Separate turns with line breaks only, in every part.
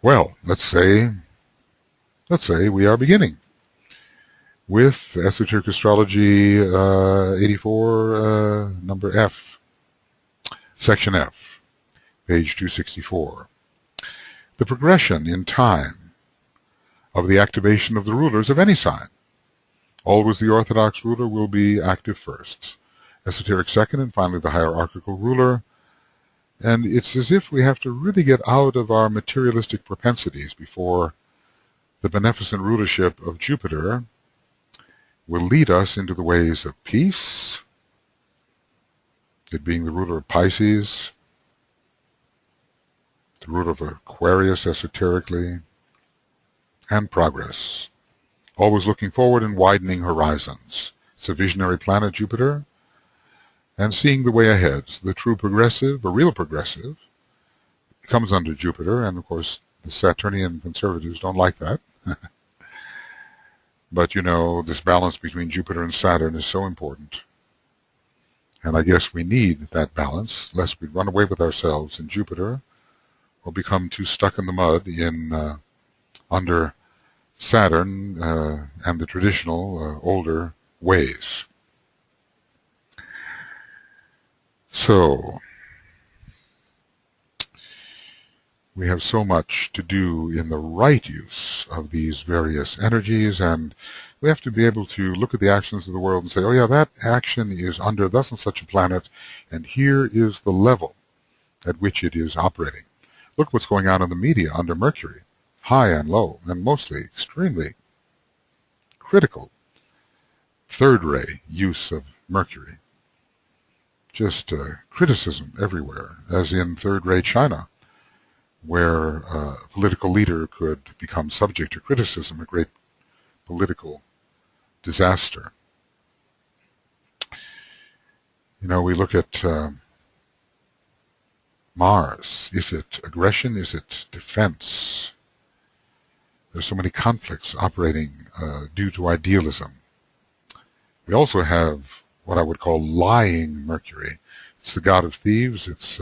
Well, let's say we are beginning with Esoteric Astrology 84, number F, section F, page 264. The progression in time of the activation of the rulers of any sign. Always the orthodox ruler will be active first, esoteric second, and finally the hierarchical ruler. And it's as if we have to really get out of our materialistic propensities before the beneficent rulership of Jupiter will lead us into the ways of peace, it being the ruler of Pisces, the ruler of Aquarius esoterically, and progress. Always looking forward and widening horizons. It's a visionary planet, Jupiter, and seeing the way ahead. So the true progressive, a real progressive, comes under Jupiter, and of course the Saturnian conservatives don't like that. But you know, this balance between Jupiter and Saturn is so important. And I guess we need that balance, lest we run away with ourselves in Jupiter or become too stuck in the mud in under Saturn and the traditional older ways. So, we have so much to do in the right use of these various energies, and we have to be able to look at the actions of the world and say, oh yeah, that action is under thus and such a planet, and here is the level at which it is operating. Look what's going on in the media under Mercury, high and low, and mostly extremely critical third-ray use of Mercury. Just criticism everywhere, as in third-rate China, where a political leader could become subject to criticism, a great political disaster. You know, we look at Mars. Is it aggression? Is it defense? There's so many conflicts operating due to idealism. We also have what I would call lying Mercury. It's the god of thieves. It's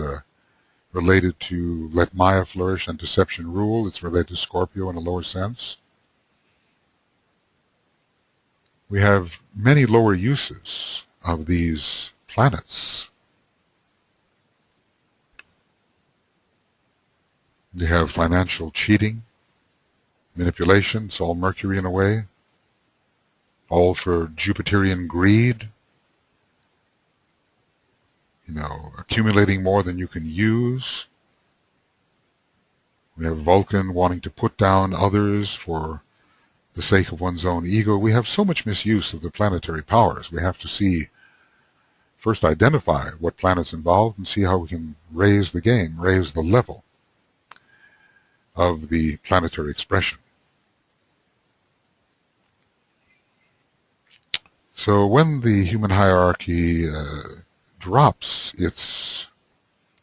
related to let Maya flourish and deception rule. It's related to Scorpio in a lower sense. We have many lower uses of these planets. We have financial cheating, manipulation. It's all Mercury in a way. All for Jupiterian greed. You know, accumulating more than you can use. We have Vulcan wanting to put down others for the sake of one's own ego. We have so much misuse of the planetary powers. We have to see, first identify what planet's involved and see how we can raise the game, raise the level of the planetary expression. So when the human hierarchy drops its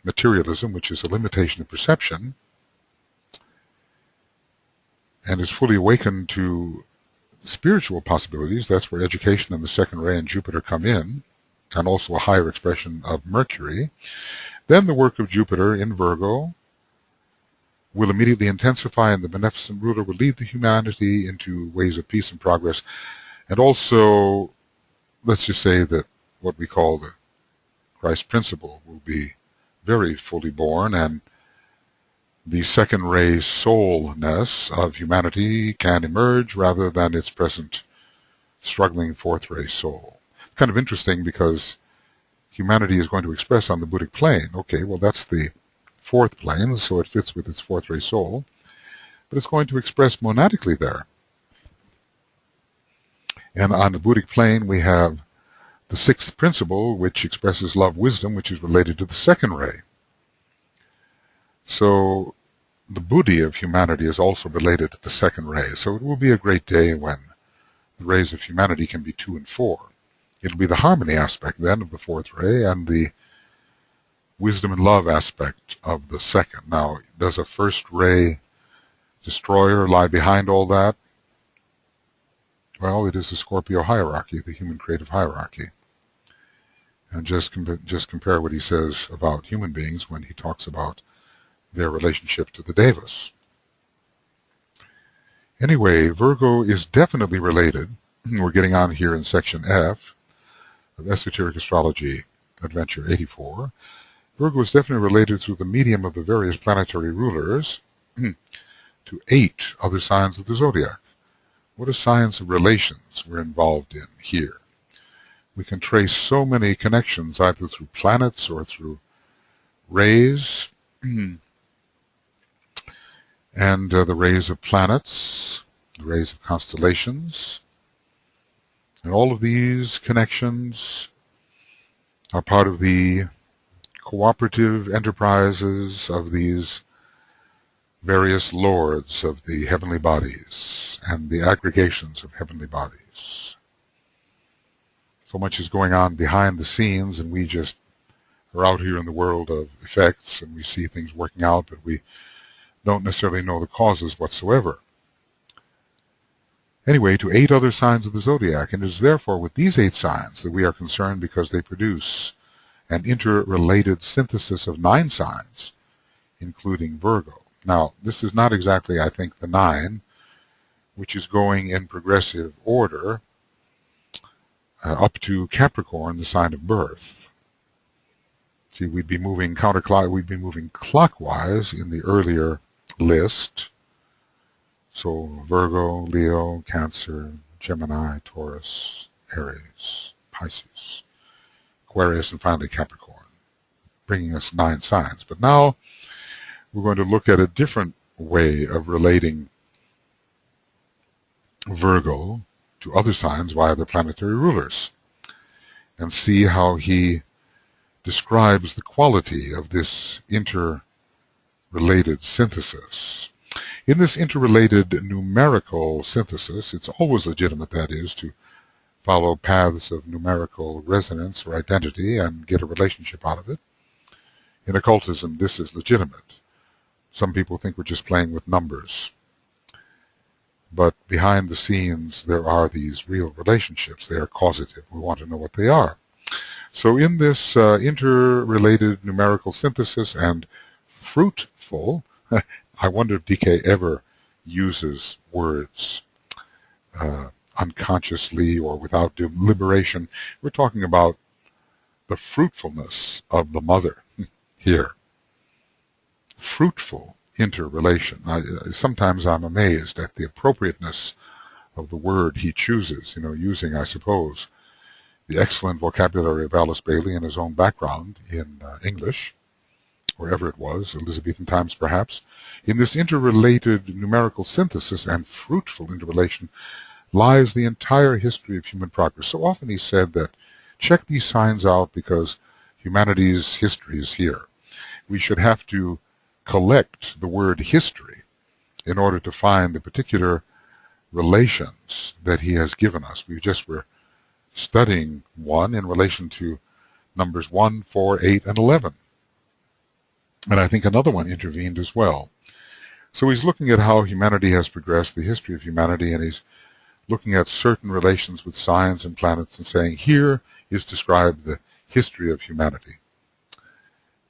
materialism, which is a limitation of perception, and is fully awakened to spiritual possibilities, that's where education and the second ray and Jupiter come in, and also a higher expression of Mercury, then the work of Jupiter in Virgo will immediately intensify, and the beneficent ruler will lead the humanity into ways of peace and progress. And also, let's just say that what we call the Christ principle will be very fully born, and the second ray soulness of humanity can emerge rather than its present struggling fourth ray soul. Kind of interesting because humanity is going to express on the Buddhic plane. Okay, well that's the fourth plane, so it fits with its fourth ray soul, but it's going to express monadically there. And on the Buddhic plane we have the sixth principle, which expresses love, wisdom, which is related to the second ray. So the Buddhi of humanity is also related to the second ray. So it will be a great day when the rays of humanity can be 2 and 4. It'll be the harmony aspect then of the fourth ray and the wisdom and love aspect of the second. Now, does a first ray destroyer lie behind all that? Well, it is the Scorpio hierarchy, the human creative hierarchy. And just compare what he says about human beings when he talks about their relationship to the Devas. Anyway, Virgo is definitely related. We're getting on here in section F of Esoteric Astrology Adventure 84. Virgo is definitely related through the medium of the various planetary rulers to 8 other signs of the zodiac. What are signs of relations we're involved in here? We can trace so many connections either through planets or through rays, and the rays of planets, the rays of constellations. And all of these connections are part of the cooperative enterprises of these various lords of the heavenly bodies and the aggregations of heavenly bodies. So much is going on behind the scenes, and we just are out here in the world of effects, and we see things working out, but we don't necessarily know the causes whatsoever. Anyway, to 8 other signs of the zodiac, and it is therefore with these 8 signs that we are concerned, because they produce an interrelated synthesis of 9 signs, including Virgo. Now, this is not exactly, I think, the 9, which is going in progressive order up to Capricorn, the sign of birth. See, we'd be moving clockwise in the earlier list. So Virgo, Leo, Cancer, Gemini, Taurus, Aries, Pisces, Aquarius, and finally Capricorn, bringing us 9 signs. But now we're going to look at a different way of relating Virgo to other signs via the planetary rulers, and see how he describes the quality of this interrelated synthesis. In this interrelated numerical synthesis, it's always legitimate, that is, to follow paths of numerical resonance or identity and get a relationship out of it. In occultism, this is legitimate. Some people think we're just playing with numbers. But behind the scenes, there are these real relationships. They are causative. We want to know what they are. So in this interrelated numerical synthesis and fruitful, I wonder if DK ever uses words unconsciously or without deliberation. We're talking about the fruitfulness of the mother here. Fruitful interrelation. Sometimes I'm amazed at the appropriateness of the word he chooses, using, I suppose, the excellent vocabulary of Alice Bailey and his own background in English, wherever it was, Elizabethan times perhaps. In this interrelated numerical synthesis and fruitful interrelation lies the entire history of human progress. So often he said that, check these signs out because humanity's history is here. We should have to collect the word history in order to find the particular relations that he has given us. We just were studying one in relation to numbers 1, 4, 8, and 11. And I think another one intervened as well. So he's looking at how humanity has progressed, the history of humanity, and he's looking at certain relations with signs and planets and saying, here is described the history of humanity.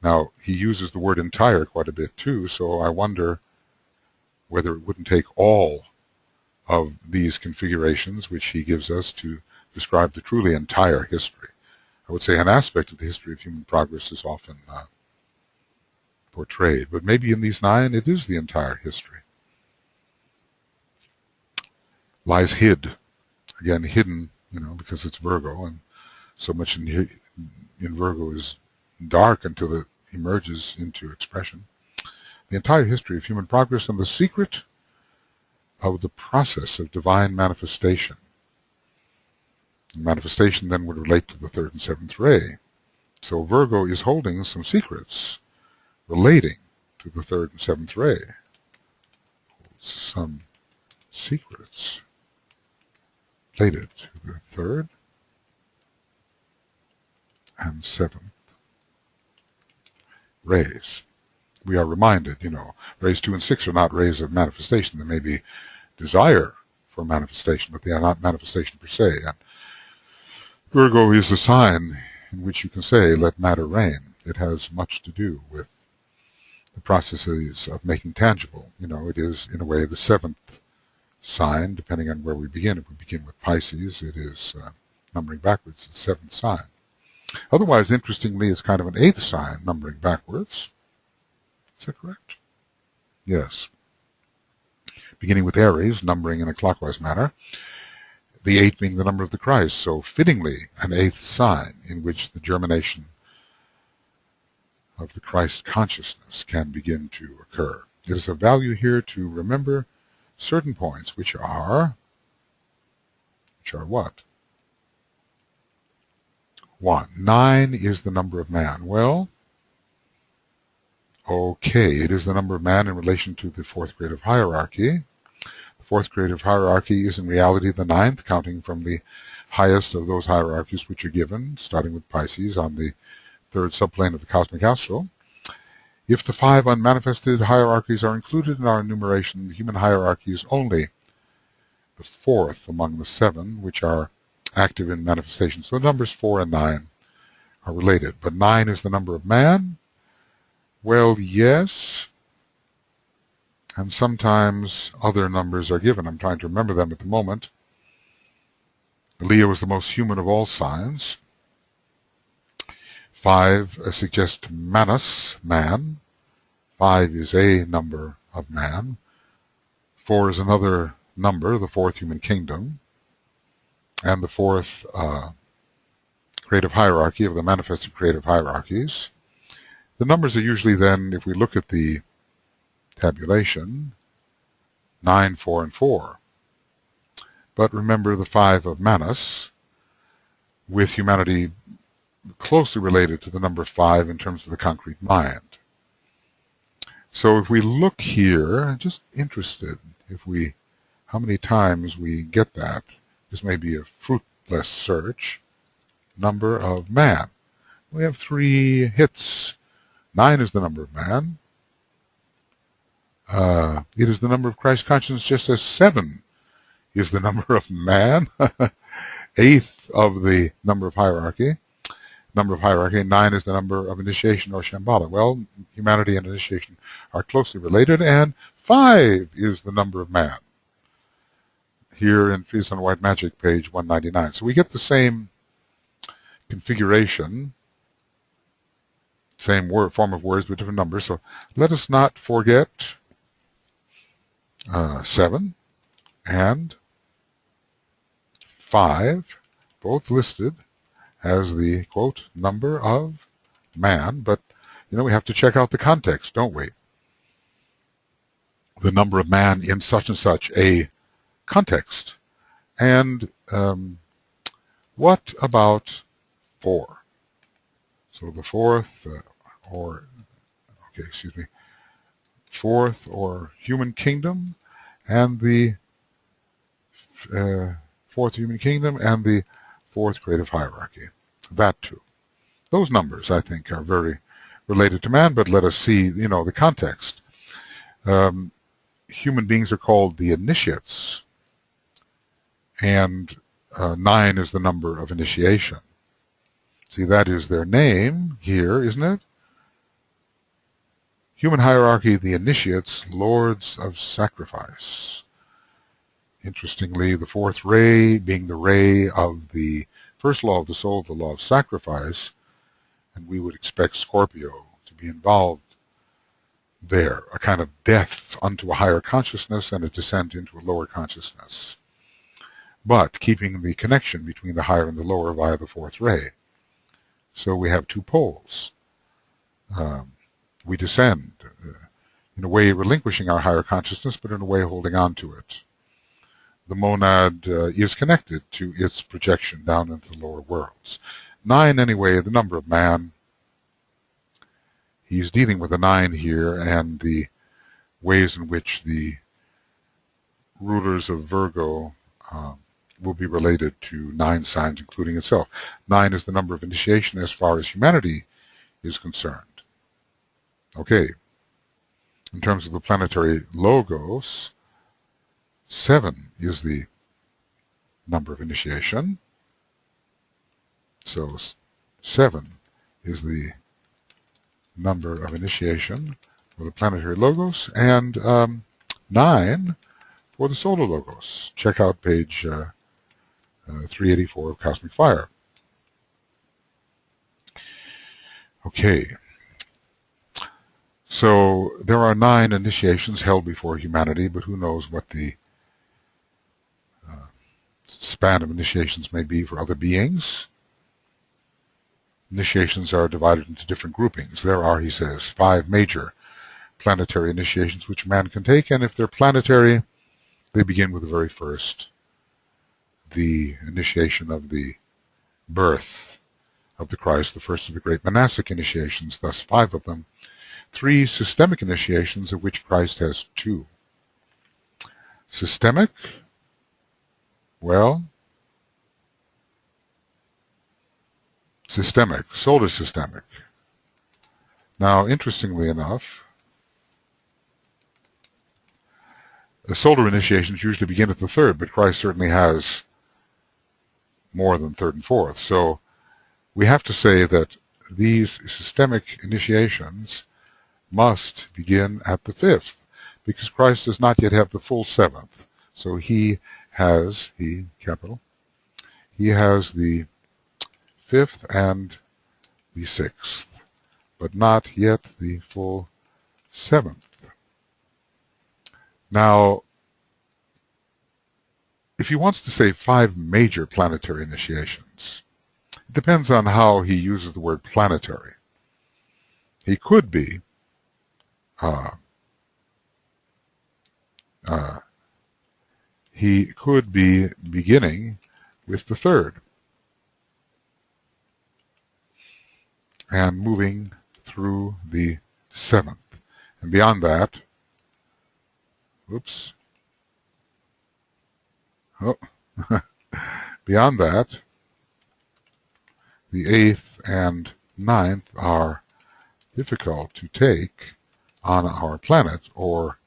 Now, he uses the word entire quite a bit too, so I wonder whether it wouldn't take all of these configurations which he gives us to describe the truly entire history. I would say an aspect of the history of human progress is often portrayed, but maybe in these 9 it is the entire history. Lies hid, again hidden, because it's Virgo, and so much in Virgo is dark until it emerges into expression. The entire history of human progress and the secret of the process of divine manifestation. Manifestation then would relate to the 3rd and 7th ray. So Virgo is holding some secrets relating to the 3rd and 7th ray. Some secrets related to the 3rd and 7th rays. We are reminded, rays 2 and 6 are not rays of manifestation. There may be desire for manifestation, but they are not manifestation per se. And Virgo is a sign in which you can say, let matter reign. It has much to do with the processes of making tangible. It is, in a way, the 7th sign, depending on where we begin. If we begin with Pisces, it is numbering backwards, the 7th sign. Otherwise, interestingly, it's kind of an 8th sign, numbering backwards. Is that correct? Yes. Beginning with Aries, numbering in a clockwise manner, the 8 being the number of the Christ, so fittingly an 8th sign in which the germination of the Christ consciousness can begin to occur. It is of value here to remember certain points, which are what? 1. 9 is the number of man. Well, okay, it is the number of man in relation to the 4th creative hierarchy. The 4th creative hierarchy is in reality the 9th, counting from the highest of those hierarchies which are given, starting with Pisces on the 3rd subplane of the cosmic astral. If the 5 unmanifested hierarchies are included in our enumeration, the human hierarchy is only the 4th among the 7 which are active in manifestation. So the numbers 4 and 9 are related. But 9 is the number of man. Well, yes. And sometimes other numbers are given. I'm trying to remember them at the moment. Leo is the most human of all signs. 5 suggests manus, man. 5 is a number of man. 4 is another number, the 4th human kingdom, and the 4th creative hierarchy of the manifested creative hierarchies. The numbers are usually then, if we look at the tabulation, 9, 4, and 4. But remember the 5 of Manus, with humanity closely related to the number 5 in terms of the concrete mind. So if we look here, just interested, how many times we get that. This may be a fruitless search. Number of man. We have 3 hits. 9 is the number of man. It is the number of Christ consciousness, just as 7 is the number of man. 8th of the number of hierarchy. 9 is the number of initiation or Shambhala. Well, humanity and initiation are closely related, and 5 is the number of man. Here in Feast on White Magic, page 199. So we get the same configuration, same form of words with different numbers. So let us not forget 7 and 5, both listed as the, quote, number of man. But, we have to check out the context, don't we? The number of man in such and such a context. And what about 4? So the 4th, 4th or human kingdom, and the 4th human kingdom, and the 4th creative hierarchy. That too. Those numbers, I think, are very related to man, but let us see, the context. Human beings are called the initiates, and 9 is the number of initiation. See, that is their name here, isn't it? Human hierarchy, the initiates, lords of sacrifice. Interestingly, the 4th ray being the ray of the first law of the soul, the law of sacrifice, and we would expect Scorpio to be involved there, a kind of death unto a higher consciousness and a descent into a lower consciousness, but keeping the connection between the higher and the lower via the 4th ray. So we have 2 poles. We descend, in a way relinquishing our higher consciousness, but in a way holding on to it. The monad is connected to its projection down into the lower worlds. 9, anyway, the number of man. He's dealing with the 9 here, and the ways in which the rulers of Virgo will be related to 9 signs, including itself. 9 is the number of initiation as far as humanity is concerned. Okay. In terms of the planetary logos, 7 is the number of initiation. So 7 is the number of initiation for the planetary logos, and 9 for the solar logos. Check out page 384 of Cosmic Fire. Okay. So there are 9 initiations held before humanity, but who knows what the span of initiations may be for other beings. Initiations are divided into different groupings. There are, he says, 5 major planetary initiations which man can take, and if they're planetary, they begin with the very first, the initiation of the birth of the Christ, the first of the great monastic initiations, thus 5 of them. 3 systemic initiations, of which Christ has 2. Systemic? Well, systemic, solar systemic. Now, interestingly enough, the solar initiations usually begin at the 3rd, but Christ certainly has more than 3rd and 4th. So we have to say that these systemic initiations must begin at the 5th, because Christ does not yet have the full 7th. So he has, he has the 5th and the 6th, but not yet the full 7th. Now, if he wants to say 5 major planetary initiations, it depends on how he uses the word planetary. He could be beginning with the 3rd and moving through the 7th. And beyond that, beyond that, the 8th and 9th are difficult to take on our planet or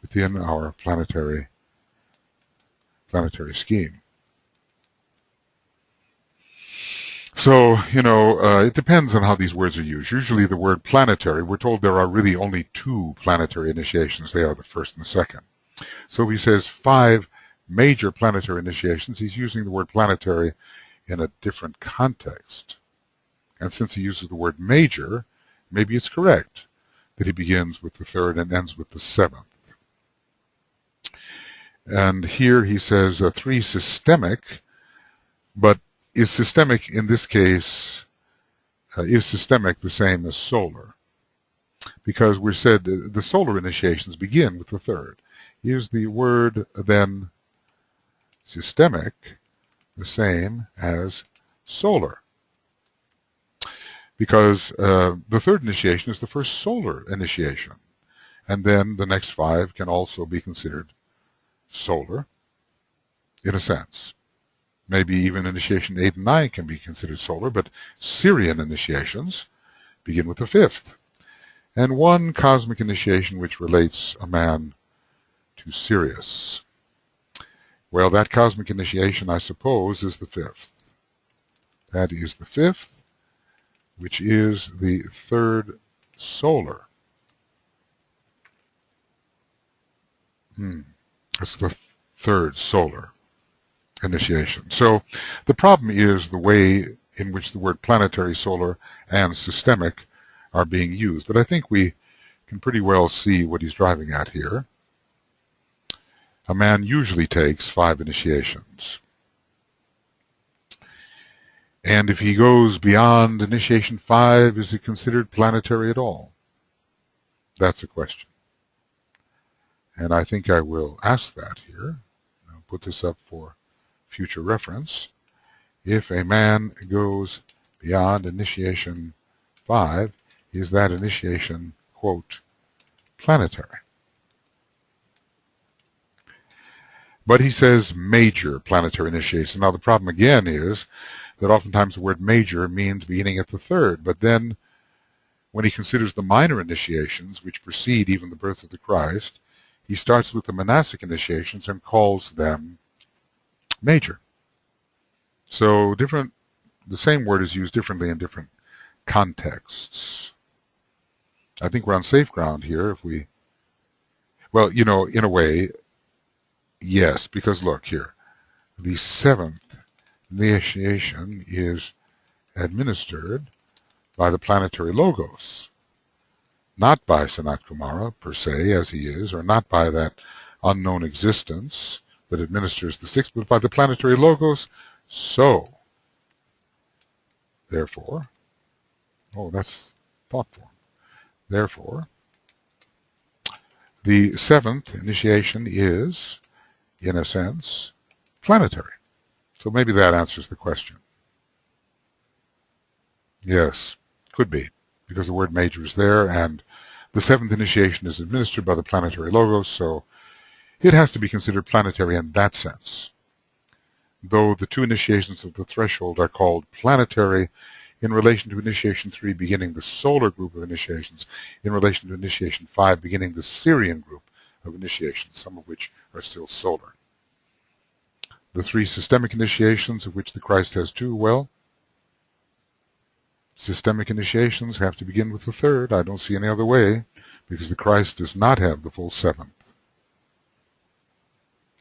within our planetary scheme. So, it depends on how these words are used. Usually the word planetary, we're told there are really only 2 planetary initiations. They are the 1st and the 2nd. So he says 5 major planetary initiations. He's using the word planetary in a different context. And since he uses the word major, maybe it's correct that he begins with the 3rd and ends with the 7th. And here he says 3 systemic, but is systemic in this case, is systemic the same as solar? Because we said the solar initiations begin with the 3rd. Is the word then systemic the same as solar? Because the 3rd initiation is the first solar initiation. And then the next 5 can also be considered solar, in a sense. Maybe even initiation 8 and 9 can be considered solar, but Sirian initiations begin with the 5th. And one cosmic initiation which relates a man to Sirius. Well, that cosmic initiation, I suppose, is the 5th. That is the 5th, which is the 3rd solar. That's the 3rd solar initiation. So the problem is the way in which the word planetary, solar, and systemic are being used. But I think we can pretty well see what he's driving at here. A man usually takes 5 initiations. And if he goes beyond initiation 5, is it considered planetary at all? That's a question. And I think I will ask that here. I'll put this up for future reference. If a man goes beyond initiation 5, is that initiation, quote, planetary? But he says major planetary initiation. Now the problem again is that oftentimes the word major means beginning at the 3rd, but then when he considers the minor initiations which precede even the birth of the Christ, he starts with the monastic initiations and calls them major. So the same word is used differently in different contexts. I think we're on safe ground here if we, well, in a way, Yes, because look here. The seventh initiation is administered by the planetary logos, not by Sanat Kumara per se, as he is, or not by that unknown existence that administers the sixth, but by the planetary logos. So, therefore, oh, that's thought form. Therefore, the seventh initiation is, in a sense, planetary. So maybe that answers the question. Yes, could be, because the word major is there, and the seventh initiation is administered by the planetary logos, so it has to be considered planetary in that sense. Though the two initiations of the threshold are called planetary in relation to initiation 3 beginning the solar group of initiations, in relation to initiation 5 beginning the Syrian group of initiations, some of which are still solar. The 3 systemic initiations, of which the Christ has 2, well, systemic initiations have to begin with the 3rd. I don't see any other way, because the Christ does not have the full 7th.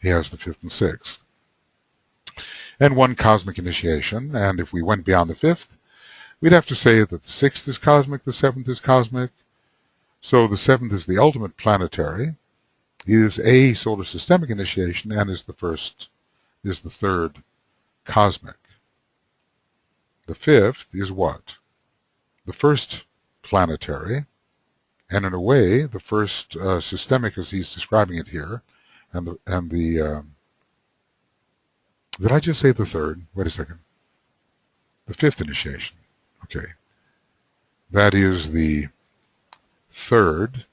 He has the 5th and 6th. And 1 cosmic initiation, and if we went beyond the 5th, we'd have to say that the 6th is cosmic, the 7th is cosmic. So the 7th is the ultimate planetary, is a solar systemic initiation, and is the 3rd cosmic. The 5th is what? The 1st planetary, and in a way, the 1st systemic, as he's describing it here, and the did I just say the 3rd? Wait a second. The 5th initiation. Okay. That is the 3rd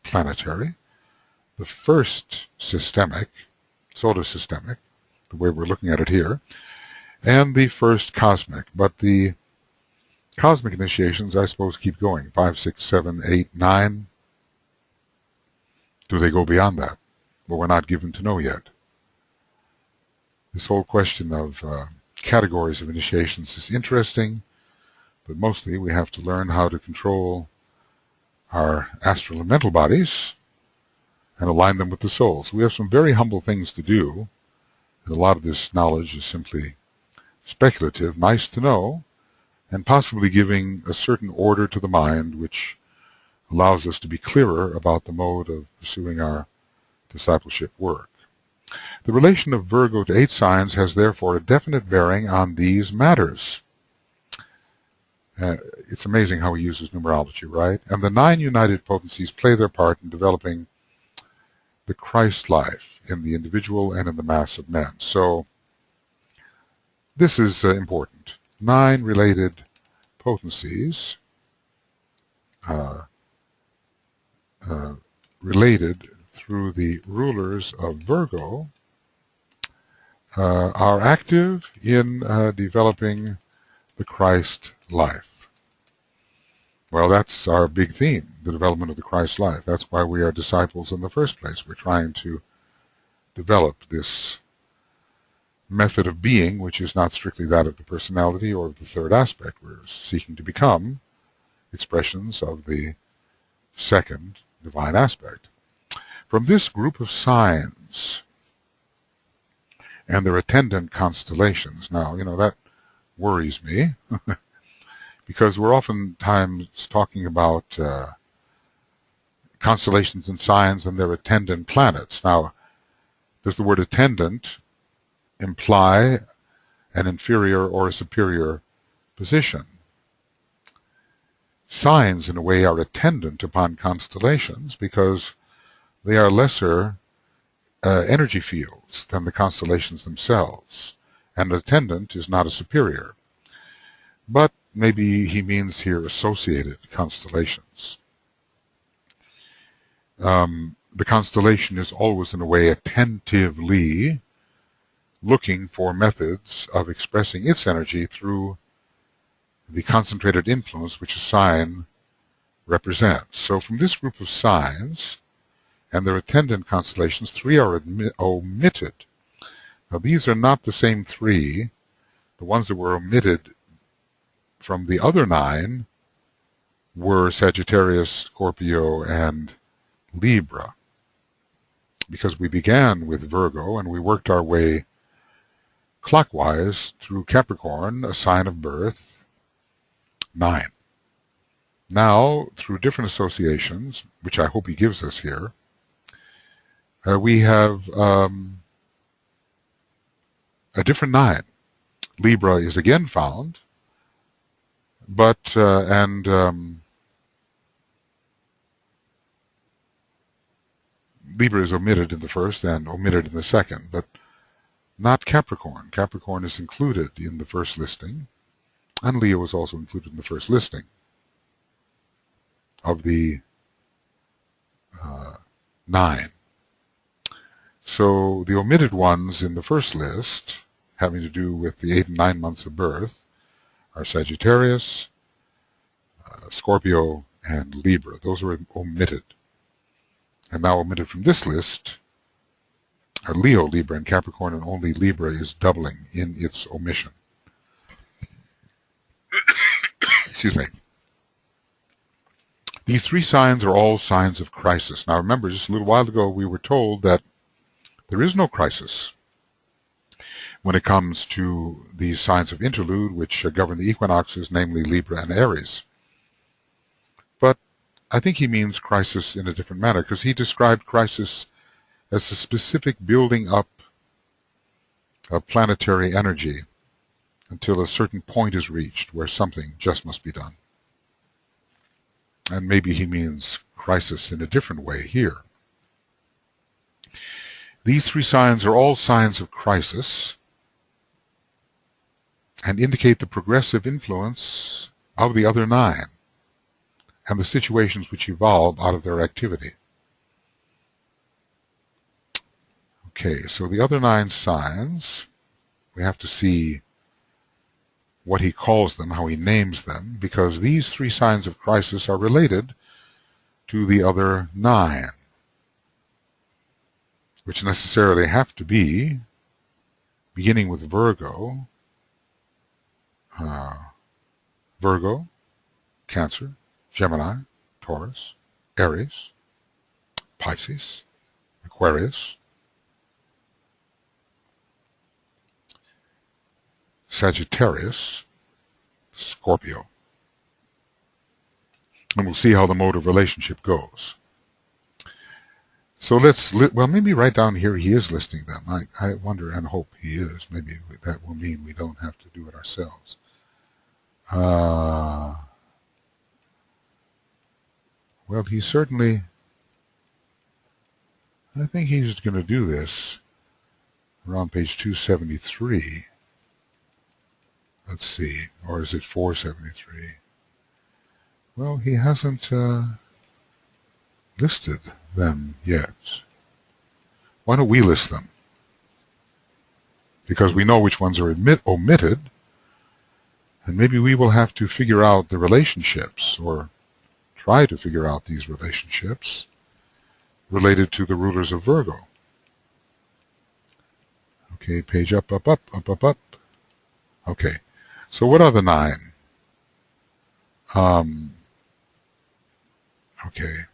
planetary, the 1st systemic, solar systemic, the way we're looking at it here, and the 1st cosmic. But the cosmic initiations, I suppose, keep going. 5, 6, 7, 8, 9. Do they go beyond that? Well, we're not given to know yet. This whole question of categories of initiations is interesting, but mostly we have to learn how to control our astral and mental bodies and align them with the souls. We have some very humble things to do, and a lot of this knowledge is simply speculative, nice to know, and possibly giving a certain order to the mind which allows us to be clearer about the mode of pursuing our discipleship work. The relation of Virgo to 8 signs has therefore a definite bearing on these matters. It's amazing how he uses numerology, right? And the 9 united potencies play their part in developing the Christ life in the individual and in the mass of men. So this is important. 9 related potencies related through the rulers of Virgo are active in developing the Christ life. Well, that's our big theme, the development of the Christ life. That's why we are disciples in the first place. We're trying to develop this method of being, which is not strictly that of the personality or of the 3rd aspect. We're seeking to become expressions of the 2nd divine aspect. From this group of signs and their attendant constellations, now, that worries me because we're oftentimes talking about constellations and signs and their attendant planets. Now, does the word attendant imply an inferior or a superior position? Signs, in a way, are attendant upon constellations because they are lesser energy fields than the constellations themselves, and attendant is not a superior. But maybe he means here associated constellations. The constellation is always, in a way, attentively looking for methods of expressing its energy through the concentrated influence which a sign represents. So from this group of signs and their attendant constellations, 3 are omitted. Now these are not the same 3. The ones that were omitted from the other 9 were Sagittarius, Scorpio, and Libra. because we began with Virgo and we worked our way clockwise through Capricorn, a sign of birth, 9. Now, through different associations, which I hope he gives us here, we have a different 9. Libra is again found, but Libra is omitted in the first and omitted in the second, but not Capricorn. Capricorn is included in the first listing, and Leo is also included in the first listing of the 9. So the omitted ones in the first list, having to do with the 8 and 9 months of birth, are Sagittarius, Scorpio, and Libra. Those are omitted. And now omitted from this list are Leo, Libra, and Capricorn, and only Libra is doubling in its omission. Excuse me. These 3 signs are all signs of crisis. Now remember, just a little while ago we were told that there is no crisis when it comes to these signs of interlude which govern the equinoxes, namely Libra and Aries. But I think he means crisis in a different manner, because he described crisis as a specific building up of planetary energy until a certain point is reached where something just must be done. And maybe he means crisis in a different way here. These 3 signs are all signs of crisis and indicate the progressive influence of the other 9 and the situations which evolve out of their activity. Okay, so the other 9 signs, we have to see what he calls them, how he names them, because these 3 signs of crisis are related to the other 9, which necessarily have to be, beginning with Virgo, Virgo, Cancer, Gemini, Taurus, Aries, Pisces, Aquarius, Sagittarius, Scorpio. And we'll see how the mode of relationship goes. So well, maybe right down here he is listing them. I wonder and hope he is. Maybe that will mean we don't have to do it ourselves. Well, he certainly, I think he's going to do this around page 273. Let's see, or is it 473? Well, he hasn't listed them yet. Why don't we list them? Because we know which ones are omitted, and maybe we will have to figure out the relationships, or try to figure out these relationships related to the rulers of Virgo. Okay, page up, up, up, up, up, up. Okay, so what are the 9? Okay.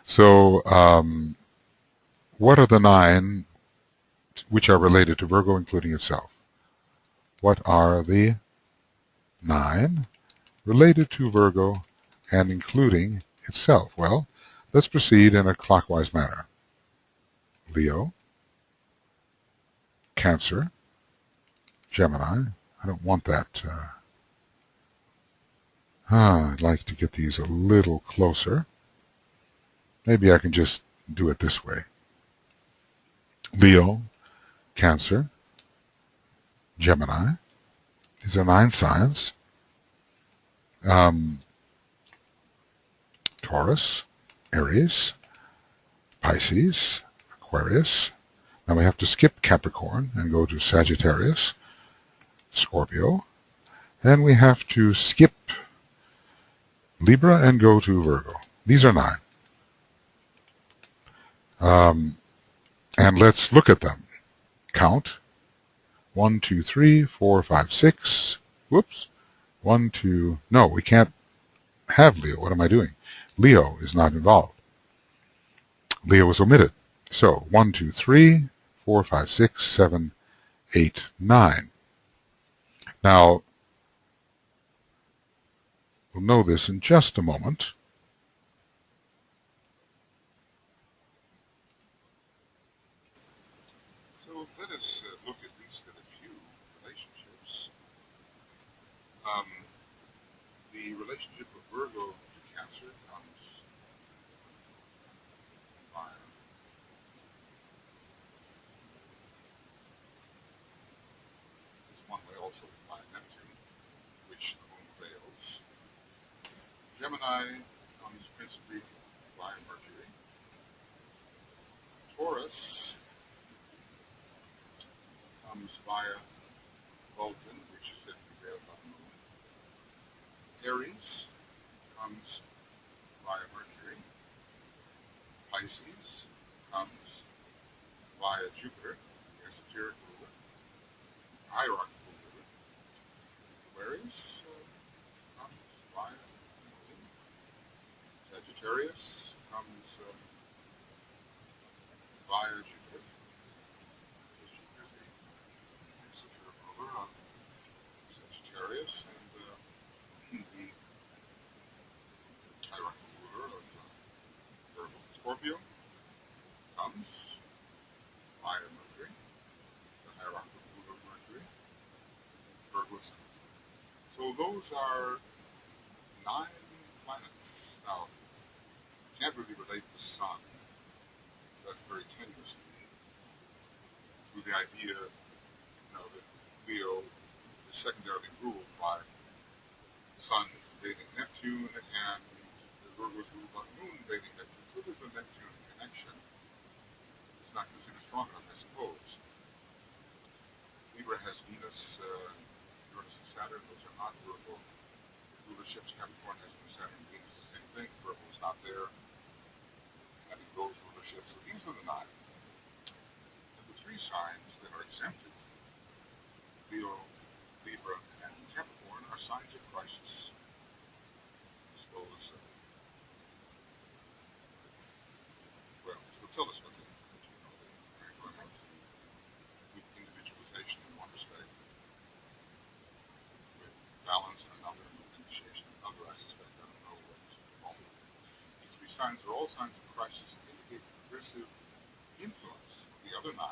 So, what are the 9 which are related to Virgo, including itself? What are the 9 related to Virgo and including itself? Well, let's proceed in a clockwise manner. Leo, Cancer, Gemini. I don't want that. I'd like to get these a little closer. Maybe I can just do it this way. Leo, Cancer, Gemini. These are 9 signs. Taurus, Aries, Pisces, Aquarius. Now we have to skip Capricorn and go to Sagittarius, Scorpio. Then we have to skip Libra and go to Virgo. These are 9. And let's look at them. Count. 1, 2, 3, 4, 5, 6. Whoops. 1, 2. No, we can't have Leo. What am I doing? Leo is not involved. Leo was omitted. So 1, 2, 3, 4, 5, 6, 7, 8, 9. Now, we'll know this in just a moment. So let us look at least at a few relationships. The relationship of Virgo to Cancer comes by this one way also by Neptune, which the moon veils. Gemini comes principally by Mercury. Taurus comes via Vulcan, which is said to be veiled by the moon. Aries comes via Mercury. Pisces comes via Jupiter, the esoteric ruler, hierarchical ruler. Aquarius comes via the moon. Sagittarius comes via Jupiter. Jupiter is the esoteric ruler of Sagittarius, and the hierarchical ruler of Virgo. Scorpio comes via Mercury. It's the hierarchical ruler of Mercury. Virgo. So those are 9 planets. Now, you can't really relate the sun. That's very tenuous to me. To the idea, that Leo is secondarily ruled by the sun invading Neptune and the Virgo is ruled by the moon invading Neptune. So there's a Neptune connection. It's not considered strong enough, I suppose. Libra has Venus, Uranus and Saturn. Those are not Virgo rulerships. Capricorn has Saturn and Venus, the same thing. Virgo is not there. Having those rulerships. So these are the 9. And the 3 signs that are exempted, Leo, Libra, and Capricorn, are signs of crisis. I suppose, tell us what they are. They're going to have to do with individualization in one respect, with balance in another, with initiation in another. I suspect I don't know what is involved. These 3 signs are all signs of crisis and indicate progressive influence of the other 9.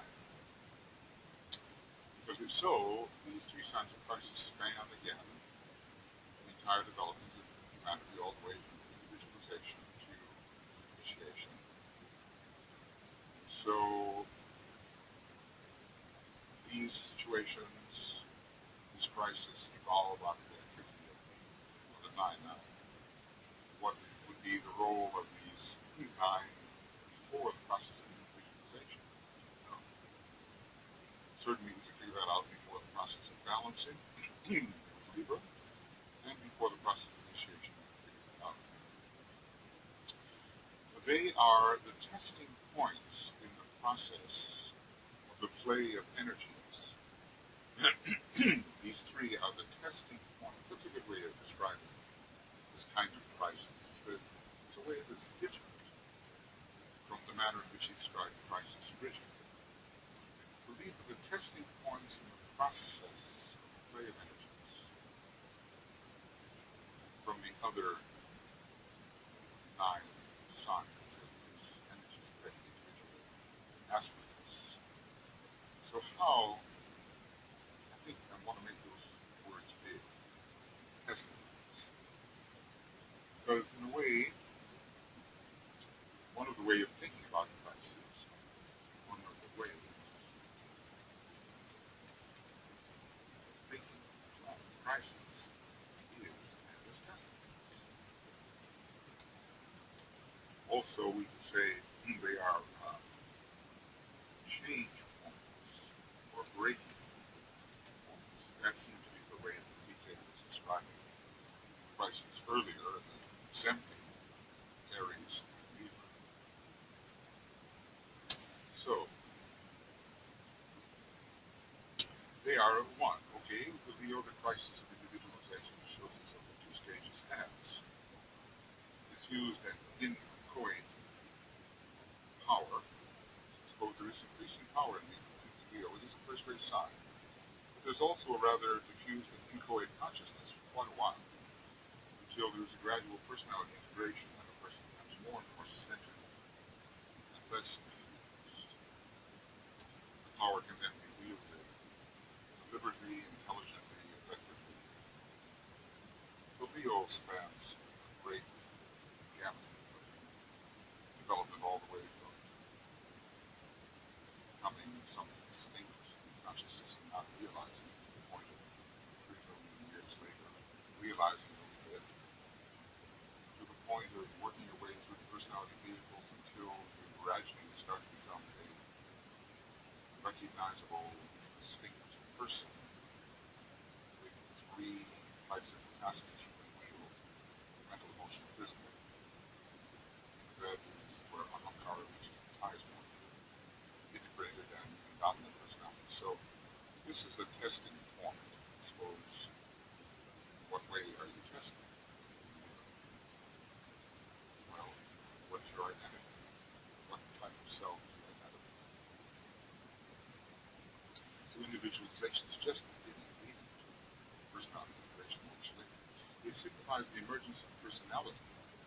Because if so, these 3 signs of crisis span again the entire development of humanity all the way from individualization to initiation. So these situations, these crises, evolve out of the activity of the 9 now. What would be the role of these 9 for the process of individualization? Certainly we can figure that out before the process of balancing Libra and before the process of initiation. They are the testing points in the process of the play of energies. These 3 are the testing points. That's a good way of describing this kind of crisis. It's a way that's different from the manner in which he described the crisis originally. So these are the testing points in the process of the play of energies from the other 9 signs. Aspects. So how, I think I want to make those words big, testaments. Because in a way, one of the way of thinking about crisis, one of the ways of thinking about crisis is as testaments. Also, we can say they are change points or breaking points. That seemed to be the way that PJ was describing crisis earlier, exempting Aries and Libra. So they are 1. Okay, the Leo, the crisis of individualization shows itself in 2 stages as. It's used in inchoate power in Leo. It is a first-rate sign. But there's also a rather diffused and inchoate consciousness for quite a while, until there's a gradual personality integration and the person becomes more and more centered and less confused. The power can then be wielded deliberately, intelligently, effectively. So Leo spans a great gamut of development all the way from becoming something distinct in consciousness and not realizing it to the point of 3 million years later, realizing it a bit, to the point of working your way through the personality vehicles until you gradually start to become a recognizable, distinct person with 3 types of capacities you can wield: mental, emotional, physical. That is where Ahamkara reaches its highest point, integrated and dominant personality. So this is a testing point, I suppose. What way are you testing? Well, what's your identity? What type of self do you identify? So individualization is just the beginning leading to personality integration, which it signifies the emergence of personality,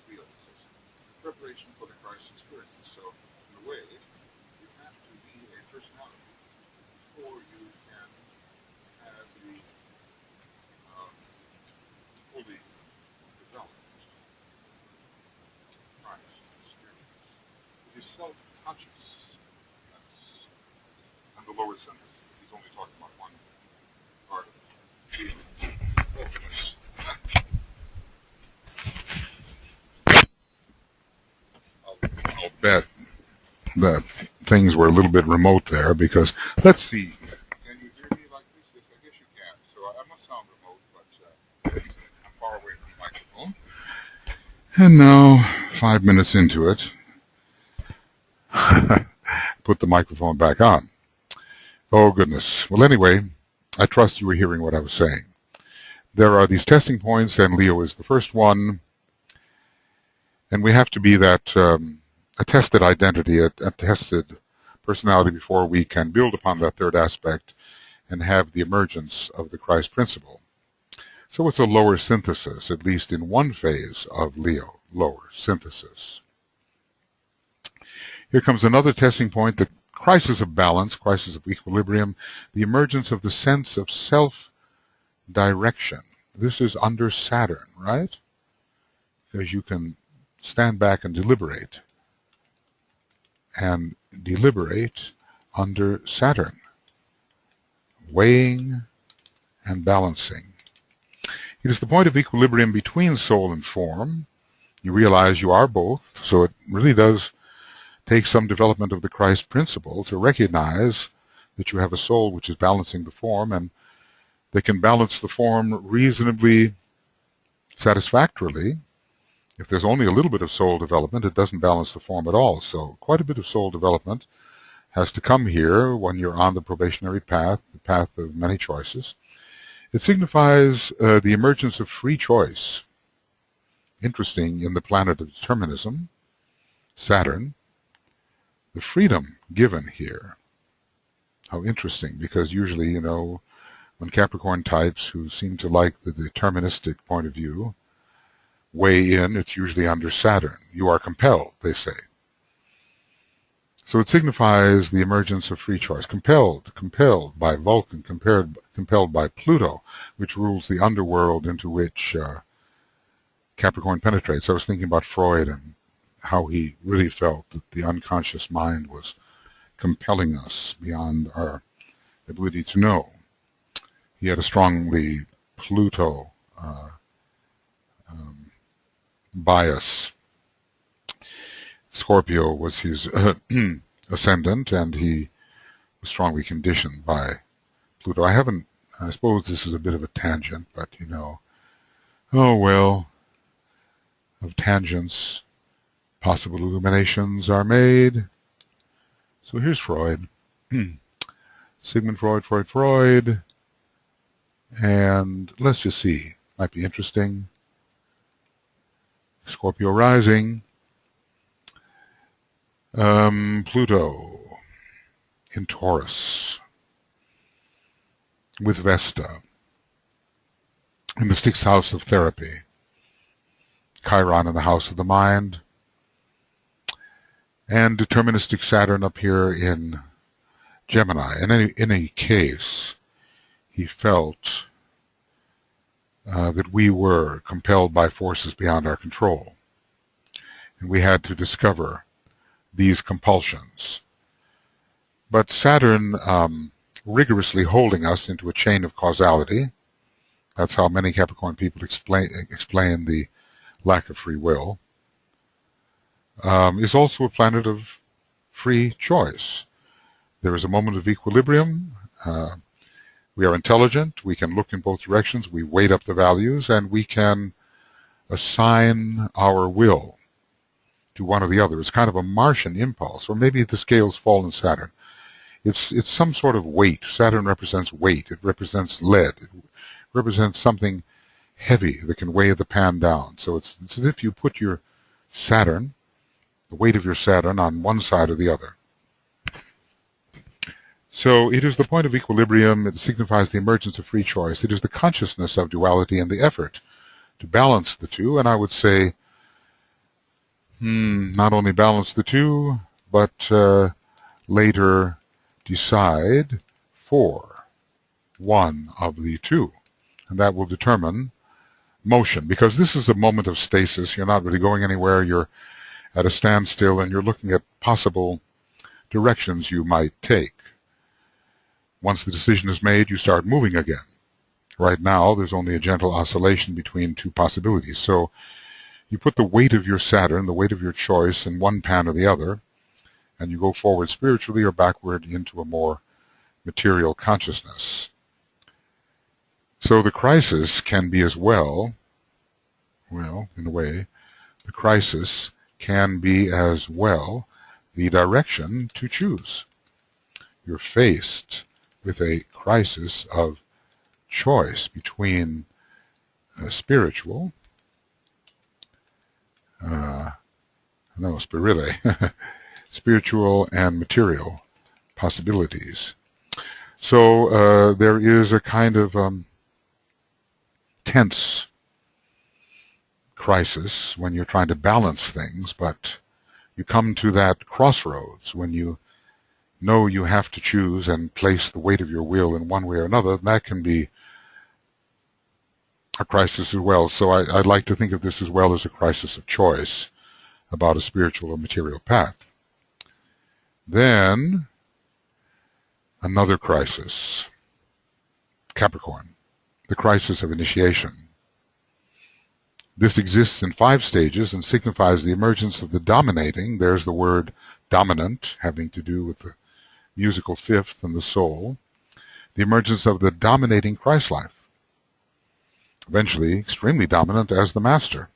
realization, preparation for the Christ experience. So, in a way, you have to be a personality before you can have the fully developed Christ experience. It is self-conscious. Yes. And the lower synthesis, he's only talking about one part of it. I'll bet that things were a little bit remote there, because let's see. Can you hear me like this? Yes, I guess you can. So I must sound remote, but I'm far away from the microphone. And now, 5 minutes into it, put the microphone back on. Oh, goodness. Well, anyway, I trust you were hearing what I was saying. There are these testing points, and Leo is the first one. And we have to be that a tested identity, a tested personality before we can build upon that third aspect and have the emergence of the Christ principle. So it's a lower synthesis, at least in one phase of Leo, lower synthesis. Here comes another testing point, the crisis of balance, crisis of equilibrium, the emergence of the sense of self-direction. This is under Saturn, right? Because you can stand back and deliberate under Saturn, weighing and balancing. It is the point of equilibrium between soul and form. You realize you are both, so it really does take some development of the Christ principle to recognize that you have a soul which is balancing the form, and they can balance the form reasonably satisfactorily. If there's only a little bit of soul development, it doesn't balance the form at all. So quite a bit of soul development has to come here when you're on the probationary path, the path of many choices. It signifies the emergence of free choice. Interesting, in the planet of determinism, Saturn, the freedom given here. How interesting, because usually, you know, when Capricorn types who seem to like the deterministic point of view weigh in, it's usually under Saturn. You are compelled, they say. So it signifies the emergence of free choice. Compelled by Vulcan, compelled by Pluto, which rules the underworld into which Capricorn penetrates. I was thinking about Freud and how he really felt that the unconscious mind was compelling us beyond our ability to know. He had a strongly Pluto bias. Scorpio was his ascendant, and he was strongly conditioned by Pluto. I suppose this is a bit of a tangent, but you know, oh well, of tangents, possible illuminations are made. So here's Freud. Sigmund Freud, and let's just see, might be interesting. Scorpio rising, Pluto in Taurus, with Vesta, in the 6th house of therapy, Chiron in the house of the mind, and deterministic Saturn up here in Gemini. In any case, he felt that we were compelled by forces beyond our control, and we had to discover these compulsions. But Saturn rigorously holding us into a chain of causality. That's how many Capricorn people explain the lack of free will. Is also a planet of free choice. There is a moment of equilibrium. We are intelligent. We can look in both directions. We weight up the values, and we can assign our will to one or the other. It's kind of a Martian impulse, or maybe the scales fall in Saturn. It's some sort of weight. Saturn represents weight. It represents lead. It represents something heavy that can weigh the pan down. So it's as if you put your Saturn, the weight of your Saturn, on one side or the other. So it is the point of equilibrium. It signifies the emergence of free choice. It is the consciousness of duality and the effort to balance the two. And I would say, not only balance the two, but later decide for one of the two. And that will determine motion, because this is a moment of stasis. You're not really going anywhere. You're at a standstill, and you're looking at possible directions you might take. Once the decision is made, you start moving again. Right now, there's only a gentle oscillation between two possibilities. So you put the weight of your Saturn, the weight of your choice, in one pan or the other, and you go forward spiritually or backward into a more material consciousness. So the crisis can be as well, in a way, the crisis can be as well the direction to choose. You're faced with a crisis of choice between spiritual, spiritual and material possibilities. So there is a kind of tense crisis when you're trying to balance things, but you come to that crossroads when you know you have to choose and place the weight of your will in one way or another. That can be a crisis as well. So I'd like to think of this as well as a crisis of choice about a spiritual or material path. Then another crisis, Capricorn, the crisis of initiation. This exists in 5 stages and signifies the emergence of the dominating. There's the word dominant, having to do with the musical fifth and the soul. The emergence of the dominating Christ life. Eventually extremely dominant as the master,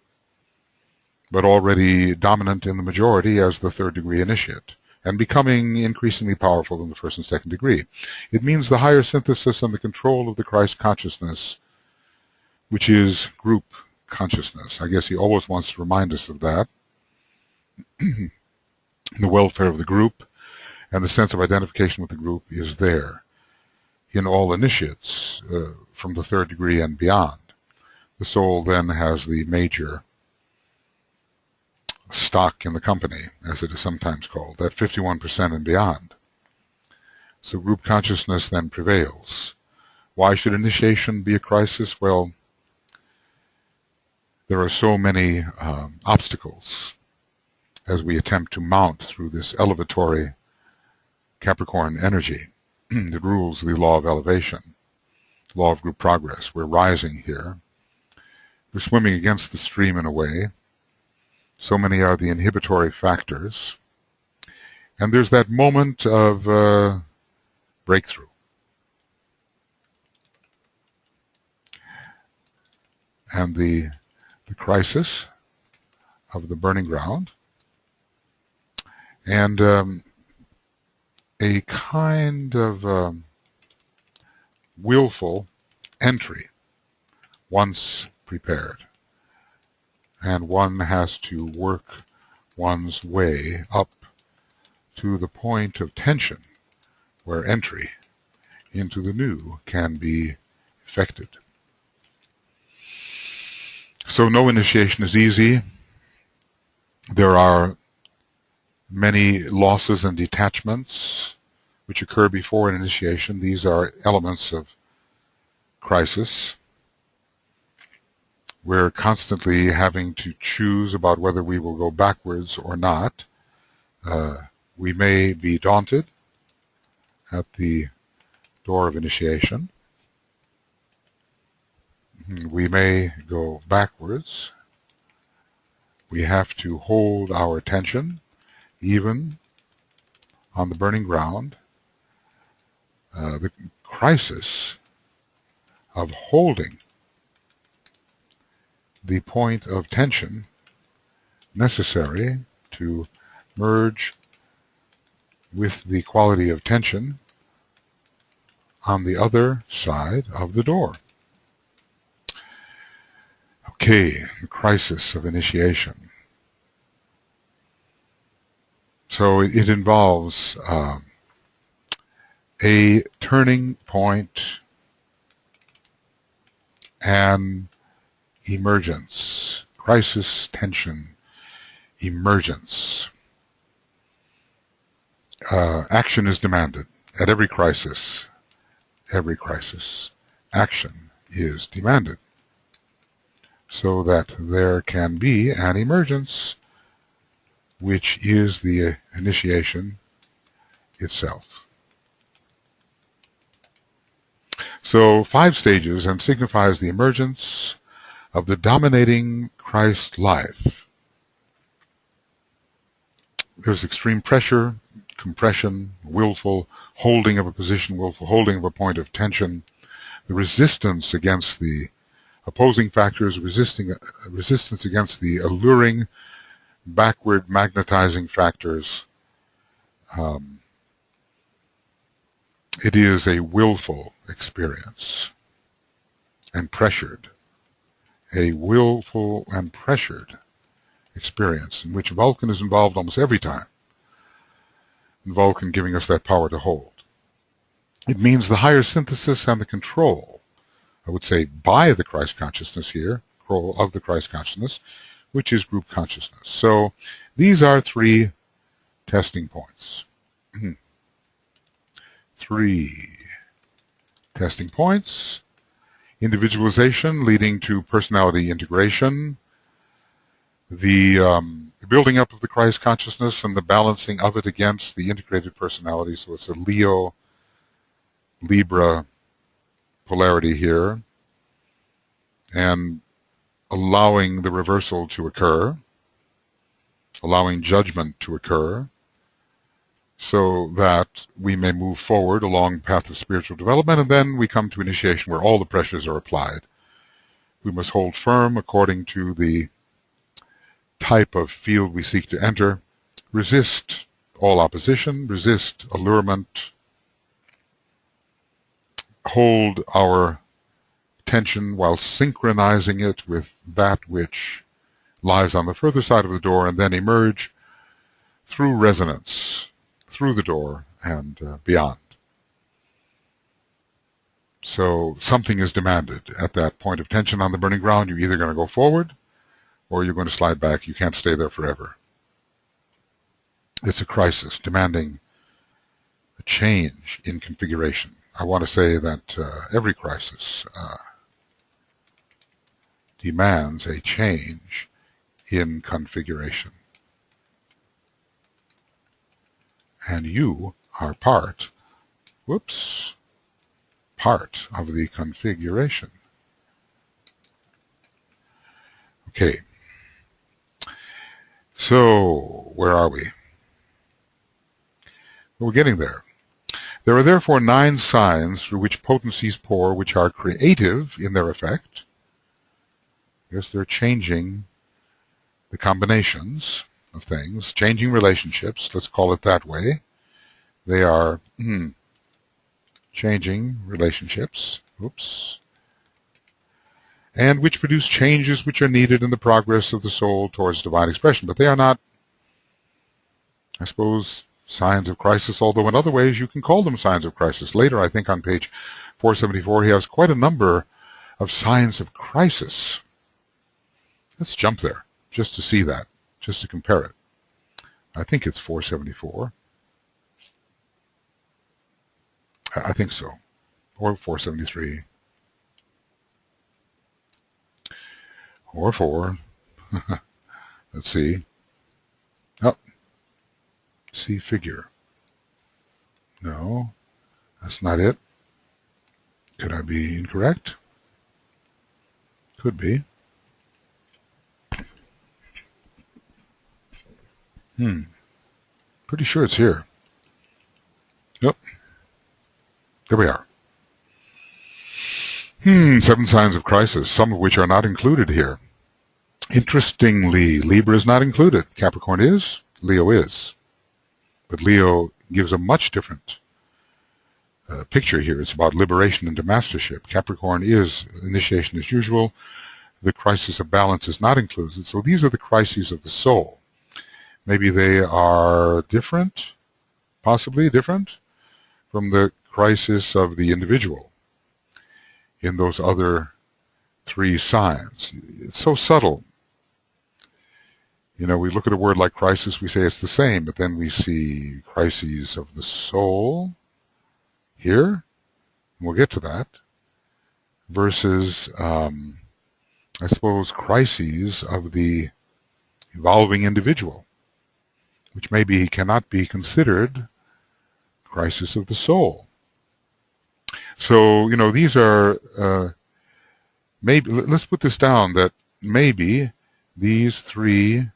but already dominant in the majority as the 3rd degree initiate, and becoming increasingly powerful in the 1st and 2nd degree. It means the higher synthesis and the control of the Christ consciousness, which is group consciousness. I guess he always wants to remind us of that. The welfare of the group and the sense of identification with the group is there in all initiates from the 3rd degree and beyond. The soul then has the major stock in the company, as it is sometimes called, that 51% and beyond. So group consciousness then prevails. Why should initiation be a crisis? Well, there are so many obstacles as we attempt to mount through this elevatory Capricorn energy that rules the law of elevation, law of group progress. We're rising here. We're swimming against the stream in a way. So many are the inhibitory factors. And there's that moment of breakthrough. And the crisis of the burning ground. And a kind of willful entry once prepared. And one has to work one's way up to the point of tension where entry into the new can be effected. So no initiation is easy. There are many losses and detachments which occur before an initiation. These are elements of crisis. We're constantly having to choose about whether we will go backwards or not. We may be daunted at the door of initiation. We may go backwards. We have to hold our attention, even on the burning ground. The crisis of holding the point of tension necessary to merge with the quality of tension on the other side of the door. Okay, the crisis of initiation. So it involves a turning point and emergence. Crisis, tension, emergence. Action is demanded at every crisis. Every crisis. Action is demanded so that there can be an emergence, which is the initiation itself. So 5 stages, and signifies the emergence of the dominating Christ life. There's extreme pressure, compression, willful holding of a position, willful holding of a point of tension, the resistance against the opposing factors, resistance against the alluring, backward magnetizing factors. It is a willful experience and pressured, a willful and pressured experience in which Vulcan is involved almost every time. And Vulcan giving us that power to hold. It means the higher synthesis and the control, I would say, by the Christ consciousness here, control of the Christ consciousness, which is group consciousness. So these are 3 testing points. 3 testing points. Individualization leading to personality integration. The building up of the Christ consciousness and the balancing of it against the integrated personality. So it's a Leo, Libra polarity here. And allowing the reversal to occur. Allowing judgment to occur, so that we may move forward along the path of spiritual development, and then we come to initiation where all the pressures are applied. We must hold firm according to the type of field we seek to enter, resist all opposition, resist allurement, hold our tension while synchronizing it with that which lies on the further side of the door, and then emerge through resonance, through the door and beyond. So something is demanded at that point of tension on the burning ground. You're either going to go forward or you're going to slide back. You can't stay there forever. It's a crisis demanding a change in configuration. I want to say that every crisis demands a change in configuration. And you are part of the configuration. Okay. So, where are we? We're getting there. There are therefore 9 signs through which potencies pour, which are creative in their effect. Yes, they're changing the combinations of things, changing relationships, let's call it that way. They are changing relationships, and which produce changes which are needed in the progress of the soul towards divine expression. But they are not, I suppose, signs of crisis, although in other ways you can call them signs of crisis. Later, I think on page 474, he has quite a number of signs of crisis. Let's jump there just to see that, just to compare it. I think it's 474. I think so. Or 473. Or 4. Let's see. Oh. See figure. No, that's not it. Could I be incorrect? Could be. Pretty sure it's here. Yep. There we are. 7 signs of crisis, some of which are not included here. Interestingly, Libra is not included. Capricorn is, Leo is. But Leo gives a much different picture here. It's about liberation into mastership. Capricorn is initiation as usual. The crisis of balance is not included. So these are the crises of the soul. Maybe they are different, possibly different, from the crisis of the individual in those other 3 signs. It's so subtle. You know, we look at a word like crisis, we say it's the same, but then we see crises of the soul here, and we'll get to that, versus, I suppose, crises of the evolving individual, which maybe cannot be considered crisis of the soul. So, you know, these are, maybe, let's put this down, that maybe these 3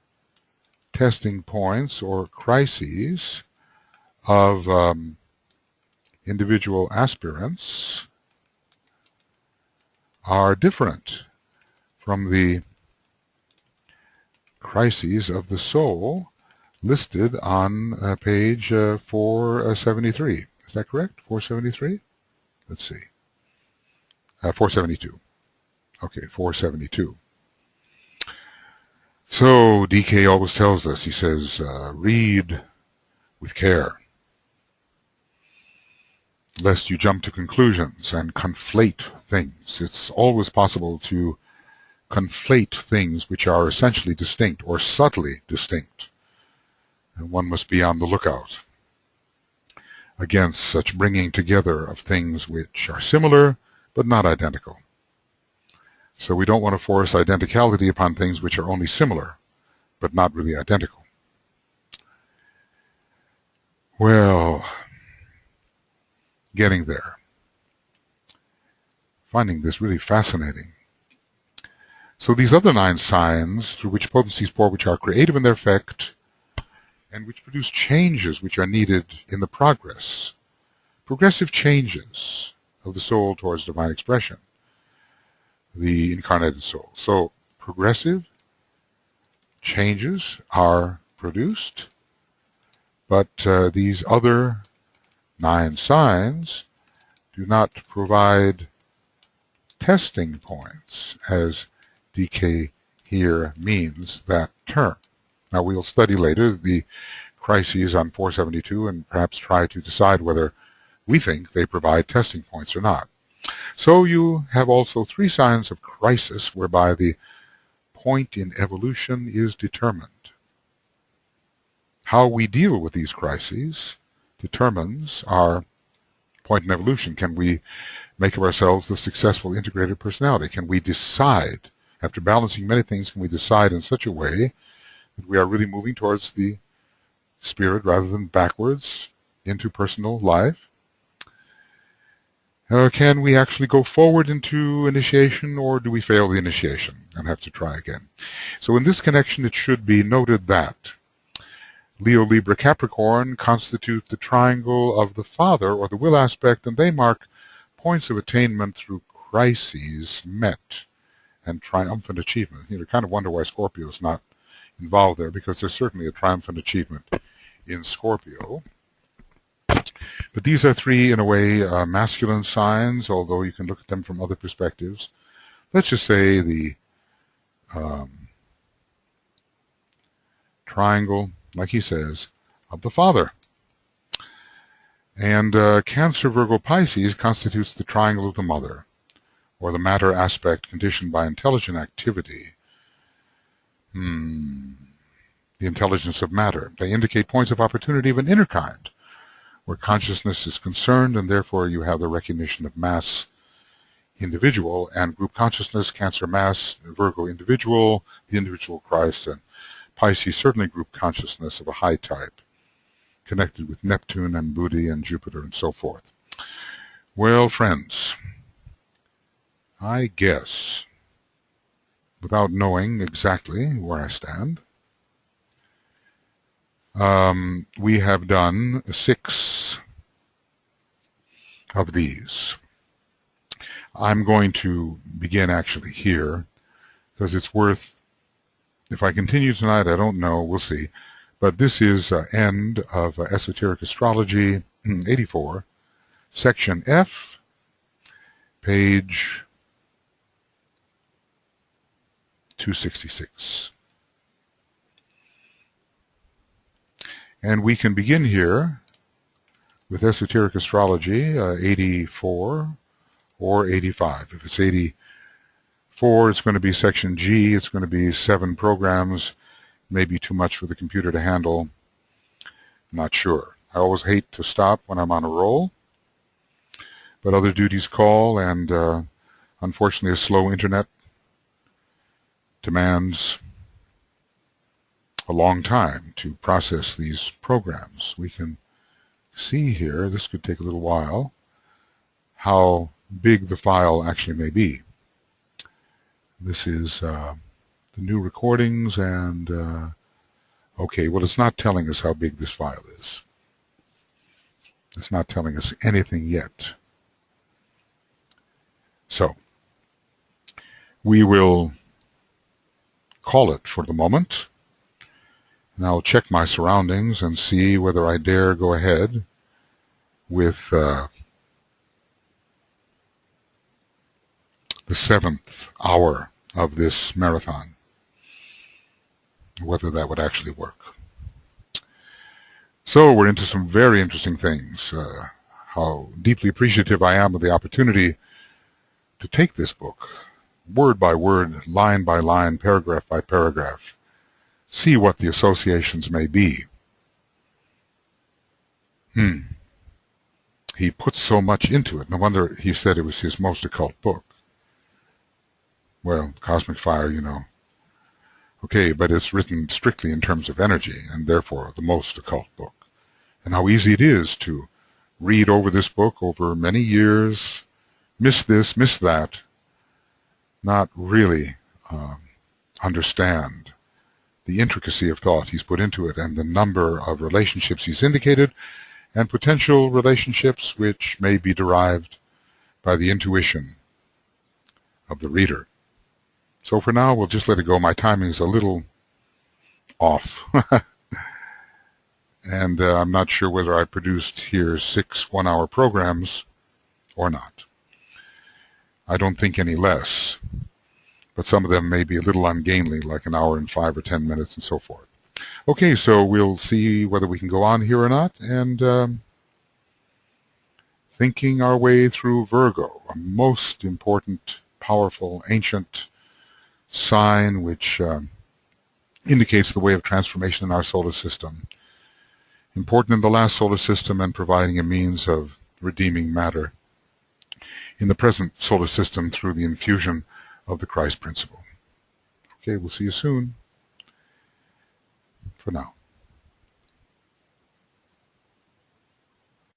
testing points or crises of individual aspirants are different from the crises of the soul listed on page 473. Is that correct? 473? Let's see. 472. Okay, 472. So DK always tells us, he says, read with care, lest you jump to conclusions and conflate things. It's always possible to conflate things which are essentially distinct or subtly distinct. And one must be on the lookout against such bringing together of things which are similar but not identical. So we don't want to force identicality upon things which are only similar but not really identical. Well, getting there. Finding this really fascinating. So these other 9 signs through which potencies pour, which are creative in their effect, and which produce changes which are needed in the progress, progressive changes of the soul towards divine expression, the incarnated soul. So progressive changes are produced, but these other 9 signs do not provide testing points, as DK here means that term. Now we'll study later the crises on 472 and perhaps try to decide whether we think they provide testing points or not. So you have also 3 signs of crisis whereby the point in evolution is determined. How we deal with these crises determines our point in evolution. Can we make of ourselves the successful integrated personality? Can we decide, after balancing many things, can we decide in such a way that we are really moving towards the spirit rather than backwards into personal life? Can we actually go forward into initiation, or do we fail the initiation and have to try again? So in this connection, it should be noted that Leo, Libra, Capricorn constitute the triangle of the father, or the will aspect, and they mark points of attainment through crises met and triumphant achievement. You kind of wonder why Scorpio is not involved there, because there's certainly a triumphant achievement in Scorpio. But these are 3, in a way, masculine signs, although you can look at them from other perspectives. Let's just say the triangle, like he says, of the father. And Cancer, Virgo, Pisces constitutes the triangle of the mother, or the matter aspect conditioned by intelligent activity. The intelligence of matter. They indicate points of opportunity of an inner kind, where consciousness is concerned, and therefore you have the recognition of mass, individual, and group consciousness. Cancer, mass; Virgo, individual, the individual Christ; and Pisces, certainly group consciousness of a high type, connected with Neptune and Buddhi and Jupiter and so forth. Well, friends, I guess, without knowing exactly where I stand, we have done 6 of these. I'm going to begin actually here, because it's worth, if I continue tonight, I don't know, we'll see. But this is end of Esoteric Astrology 84, Section F, page 266. And we can begin here with Esoteric Astrology 84 or 85. If it's 84, it's going to be Section G. It's going to be 7 programs. Maybe too much for the computer to handle. Not sure. I always hate to stop when I'm on a roll, but other duties call, and unfortunately a slow internet demands a long time to process these programs. We can see here, this could take a little while, how big the file actually may be. This is the new recordings, and okay, well, it's not telling us how big this file is. It's not telling us anything yet. So we will call it for the moment. And I'll check my surroundings and see whether I dare go ahead with the 7th hour of this marathon, whether that would actually work. So we're into some very interesting things. How deeply appreciative I am of the opportunity to take this book, word by word, line by line, paragraph by paragraph, see what the associations may be. He put so much into it. No wonder he said it was his most occult book. Well, Cosmic Fire, you know. Okay, but it's written strictly in terms of energy, and therefore the most occult book. And how easy it is to read over this book over many years, miss this, miss that, not really understand the intricacy of thought he's put into it, and the number of relationships he's indicated, and potential relationships which may be derived by the intuition of the reader. So for now, we'll just let it go. My timing is a little off. And I'm not sure whether I produced here 6 one-hour programs or not. I don't think any less, but some of them may be a little ungainly, like an hour and 5 or 10 minutes and so forth. Okay, so we'll see whether we can go on here or not, and thinking our way through Virgo, a most important, powerful, ancient sign which indicates the way of transformation in our solar system. Important in the last solar system, and providing a means of redeeming matter in the present solar system through the infusion of the Christ principle. Okay, we'll see you soon. For now.